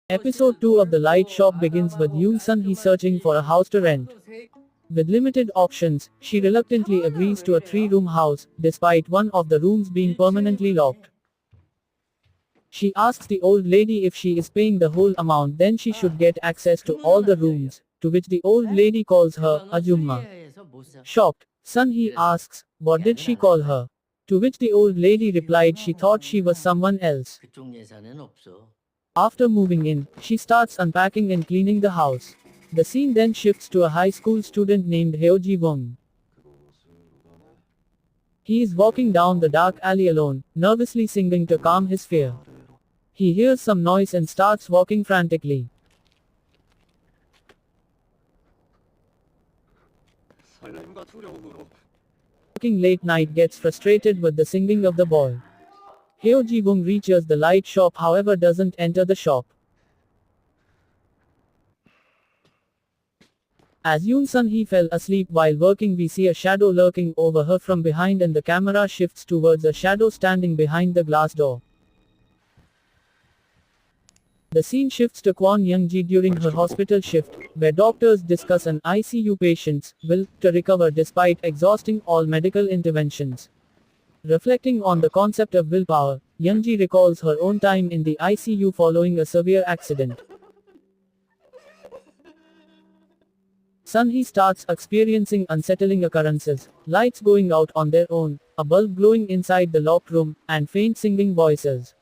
Episode 2 of The Light Shop begins with Yoon Sun-hee searching for a house to rent. With limited options, she reluctantly agrees to a three-room house, despite one of the rooms being permanently locked. She asks the old lady if she is paying the whole amount, then she should get access to all the rooms, to which the old lady calls her Ajumma. Shocked, Sun-hee asks, what did she call her? To which the old lady replied she thought she was someone else. After moving in, she starts unpacking and cleaning the house. The scene then shifts to a high school student named Hyo Wong. He is walking down the dark alley alone, nervously singing to calm his fear. He hears some noise and starts walking frantically. Working late night gets frustrated with the singing of the boy. Hyo Wong reaches the light shop, however doesn't enter the shop. As Yoon Sun-hee fell asleep while working, we see a shadow lurking over her from behind and the camera shifts towards a shadow standing behind the glass door. The scene shifts to Kwon Young-ji during her hospital shift, where doctors discuss an ICU patient's will to recover despite exhausting all medical interventions. Reflecting on the concept of willpower, Young-ji recalls her own time in the ICU following a severe accident. Sun-hee starts experiencing unsettling occurrences, lights going out on their own, a bulb glowing inside the locked room, and faint singing voices.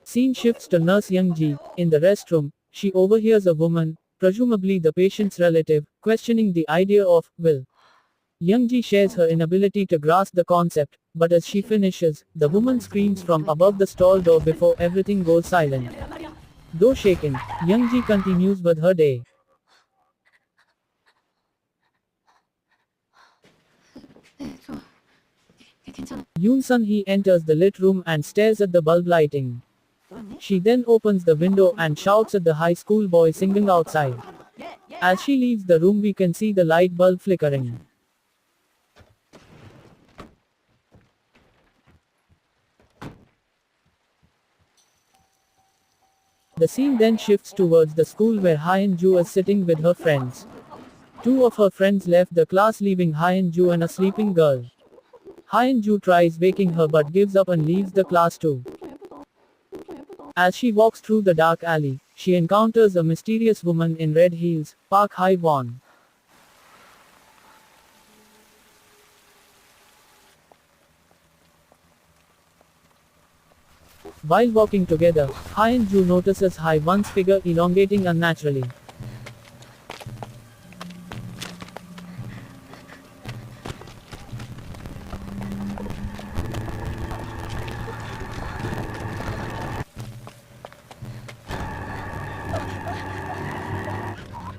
Scene shifts to Nurse Young-ji. In the restroom, she overhears a woman, presumably the patient's relative, questioning the idea of will. Young-ji shares her inability to grasp the concept, but as she finishes, the woman screams from above the stall door before everything goes silent. Though shaken, Young-ji continues with her day. Yoon Sun-hee enters the lit room and stares at the bulb lighting. She then opens the window and shouts at the high school boy singing outside. As she leaves the room, we can see the light bulb flickering. The scene then shifts towards the school where Hyun-ju is sitting with her friends. Two of her friends left the class, leaving Hyun-ju and a sleeping girl. Hyun-ju tries waking her but gives up and leaves the class too. As she walks through the dark alley, she encounters a mysterious woman in red heels, Park Hae-won. While walking together, Hyun-ju notices Hae-won's figure elongating unnaturally.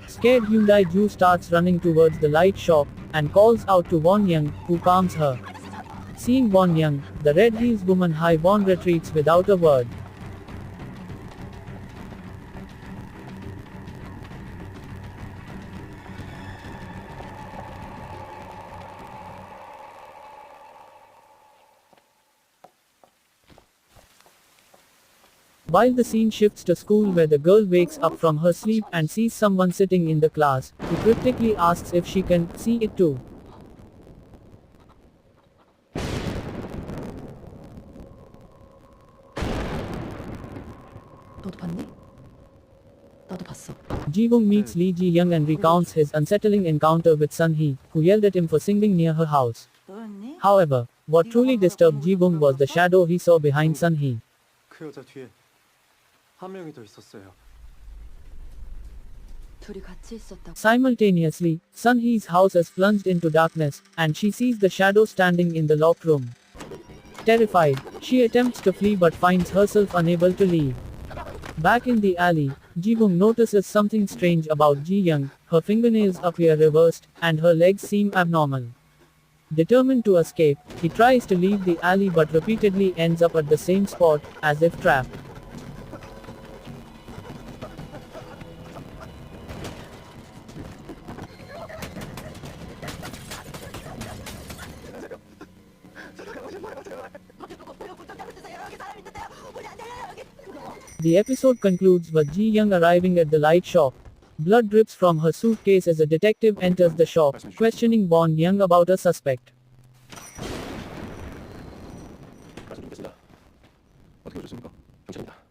Scared Hyundai-ju starts running towards the light shop, and calls out to Won Young, who calms her. Seeing Won Young, the red heels woman Hae-won retreats without a word. While the scene shifts to school where the girl wakes up from her sleep and sees someone sitting in the class, who cryptically asks if she can see it too. Ji-won meets Lee Ji-young and recounts his unsettling encounter with Sun-hee, who yelled at him for singing near her house. However, what truly disturbed Ji-won was the shadow he saw behind Sun-hee. Simultaneously, Sun-hee's house is plunged into darkness, and she sees the shadow standing in the locked room. Terrified, she attempts to flee but finds herself unable to leave. Back in the alley, Ji-won notices something strange about Ji-young. Her fingernails appear reversed, and her legs seem abnormal. Determined to escape, he tries to leave the alley but repeatedly ends up at the same spot, as if trapped. The episode concludes with Ji Young arriving at the light shop. Blood drips from her suitcase as a detective enters the shop, questioning Bon Young about a suspect. 말씀 좀 겠습니다. 어떻게 오셨습니까? 경찰입니다.